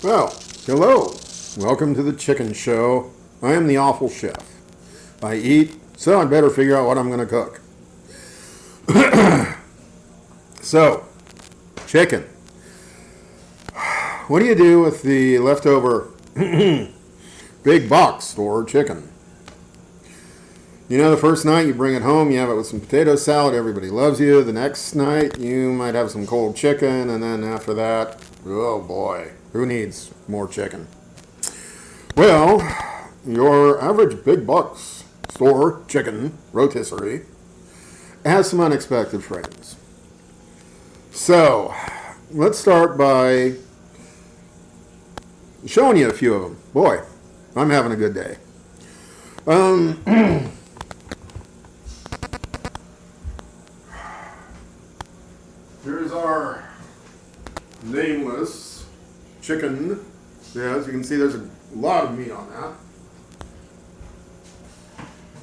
Well, hello. Welcome to the Chicken Show. I am the awful chef. I eat, so I better figure out what I'm going to cook. So, chicken. What do you do with the leftover big box store chicken? You know, the first night you bring it home, you have it with some potato salad, everybody loves you. The next night you might have some cold chicken, and then after that, oh boy, who needs more chicken? Well, your average big box store chicken rotisserie has some unexpected friends. So, let's start by showing you a few of them. Boy, I'm having a good day. Here's our nameless chicken. Yeah, as you can see, there's a lot of meat on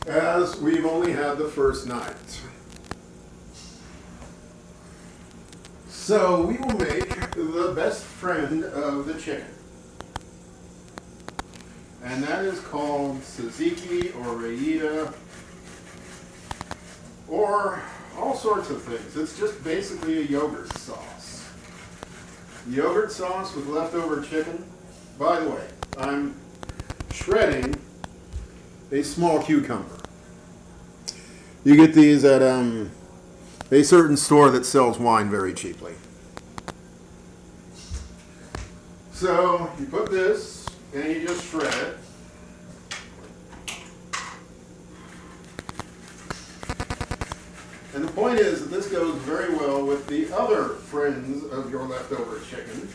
that, as we've only had the first night. So we will make the best friend of the chicken, and that is called tzatziki or raita or all sorts of things. It's just basically a yogurt sauce. Yogurt sauce with leftover chicken. By the way, I'm shredding a small cucumber. You get these at a certain store that sells wine very cheaply. So you put this and you just shred it. And the point is that this goes very well with the other friends of your leftover chicken.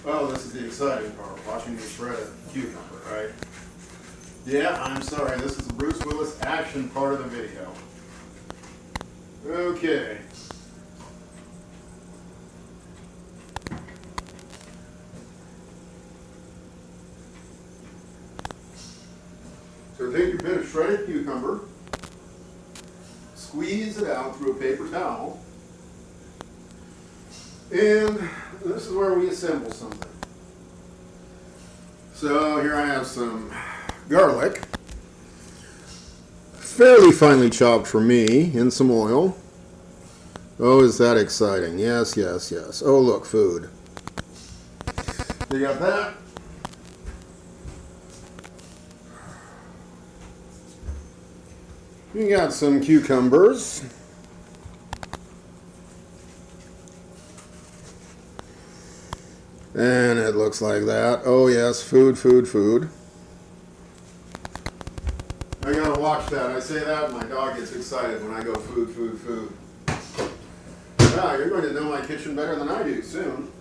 Oh, this is the exciting part, watching me shred a cucumber, right? Yeah, I'm sorry, this is the Bruce Willis action part of the video. Okay. So take your bit of shredded cucumber, squeeze it out through a paper towel, and this is where we assemble something. So here I have some garlic, fairly finely chopped for me, in some oil. Oh, is that exciting? Yes, yes, yes. Oh, look, food. You got that. You got some cucumbers. And it looks like that. Oh yes, food, food, food. I gotta watch that. I say that and my dog gets excited when I go food, food, food. Ah, you're going to know my kitchen better than I do soon.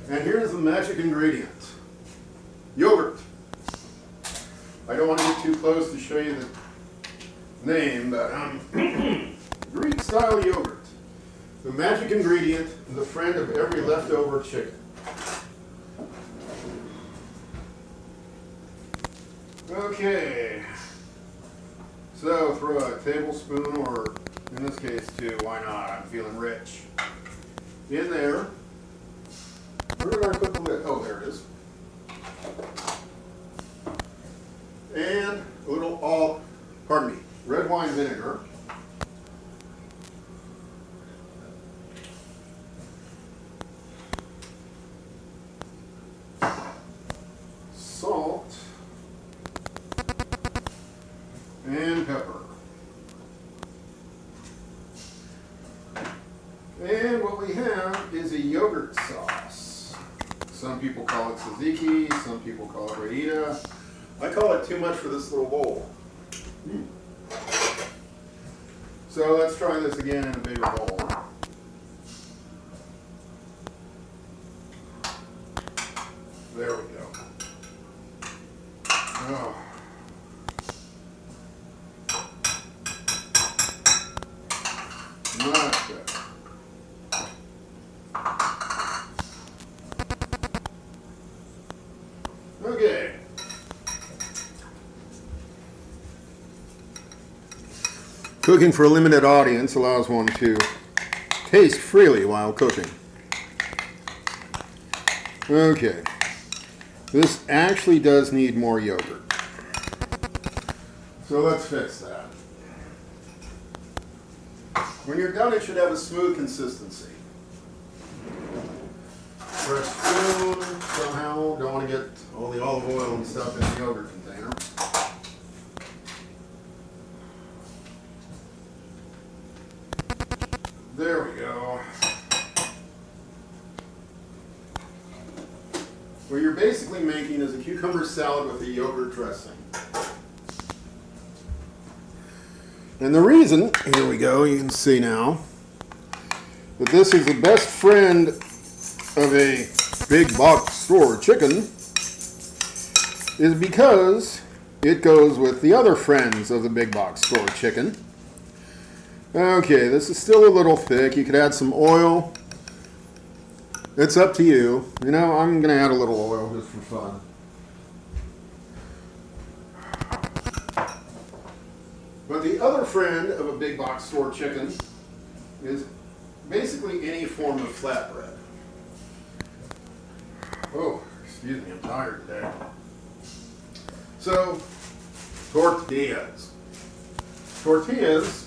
And here's the magic ingredient. Yogurt. I don't want to get too close to show you the name, but Greek style yogurt. The magic ingredient, the friend of every leftover chicken. Okay, so throw a tablespoon, or in this case two, why not? I'm feeling rich. In there. Where did I put the lid? Oh, there it is. And a little red wine vinegar. Salt. And pepper. And what we have is a yogurt sauce. Some people call it tzatziki, some people call it raita. I call it too much for this little bowl. So let's try this again in a bigger bowl. There we go. Oh. Much better. Okay. Cooking for a limited audience allows one to taste freely while cooking. Okay, this actually does need more yogurt. So let's fix that. When you're done, it should have a smooth consistency. Fresh spoon, somehow, don't want to get all the olive oil and stuff in the yogurt container. There we go. What you're basically making is a cucumber salad with a yogurt dressing. And the reason, here we go, you can see now, that this is the best friend of a big box store chicken is because it goes with the other friends of the big box store chicken. Okay, this is still a little thick. You could add some oil. It's up to you. You know, I'm going to add a little oil just for fun. But the other friend of a big box store chicken is basically any form of flatbread. Oh, excuse me, I'm tired today. So, tortillas. Tortillas,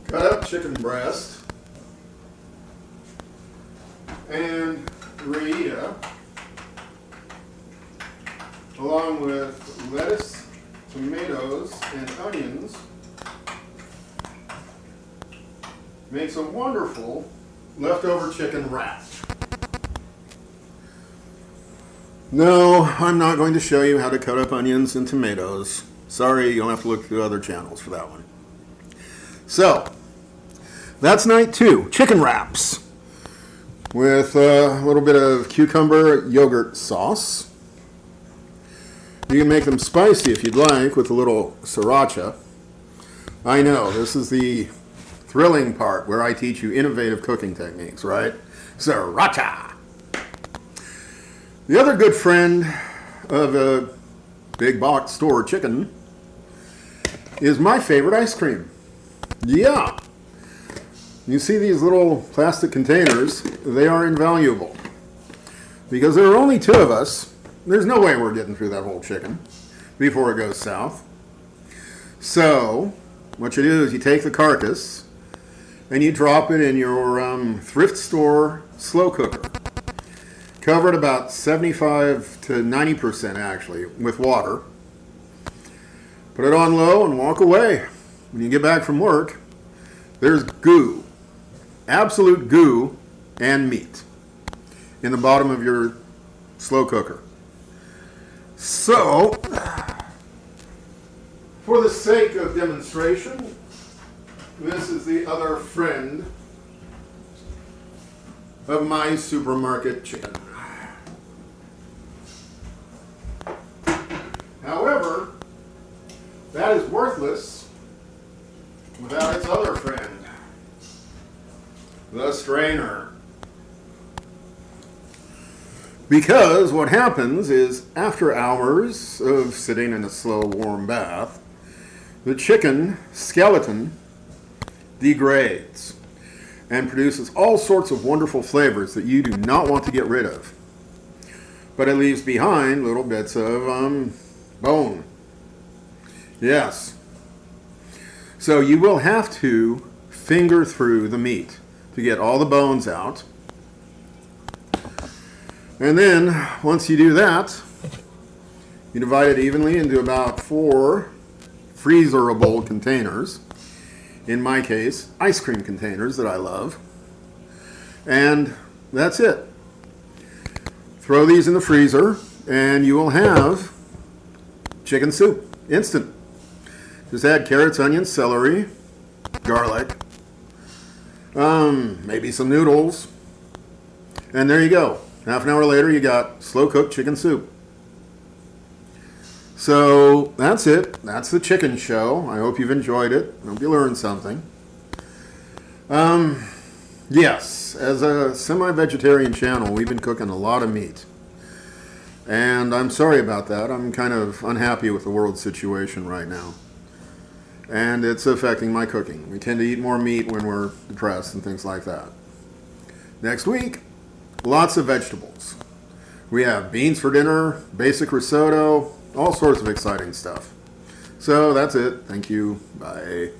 cut up chicken breast and rilleta, along with lettuce, tomatoes, and onions, makes a wonderful leftover chicken wrap. No, I'm not going to show you how to cut up onions and tomatoes. Sorry, you'll have to look through other channels for that one. So, that's night 2, chicken wraps with a little bit of cucumber yogurt sauce. You can make them spicy if you'd like with a little sriracha. I know, this is the thrilling part where I teach you innovative cooking techniques, right? Sriracha! The other good friend of a big box store chicken is my favorite ice cream. Yeah! You see these little plastic containers, they are invaluable. Because there are only 2 of us, there's no way we're getting through that whole chicken before it goes south. So, what you do is you take the carcass and you drop it in your thrift store slow cooker. Cover it about 75 to 90% actually with water. Put it on low and walk away. When you get back from work, there's goo, absolute goo and meat in the bottom of your slow cooker. So, for the sake of demonstration, this is the other friend of my supermarket chicken. However, that is worthless without its other friend, the strainer. Because what happens is, after hours of sitting in a slow warm bath, the chicken skeleton degrades and produces all sorts of wonderful flavors that you do not want to get rid of. But it leaves behind little bits of bone. Yes. So you will have to finger through the meat to get all the bones out. And then, once you do that, you divide it evenly into about 4 freezerable containers. In my case, ice cream containers that I love. And that's it. Throw these in the freezer, and you will have chicken soup, instant. Just add carrots, onions, celery, garlic, maybe some noodles, and there you go. Half an hour later, you got slow-cooked chicken soup. So that's it. That's the chicken show. I hope you've enjoyed it. I hope you learned something. Yes, as a semi-vegetarian channel, we've been cooking a lot of meat. And I'm sorry about that. I'm kind of unhappy with the world situation right now. and it's affecting my cooking. We tend to eat more meat when we're depressed and things like that. Next week, lots of vegetables. We have beans for dinner, basic risotto, all sorts of exciting stuff. So that's it. Thank you. Bye.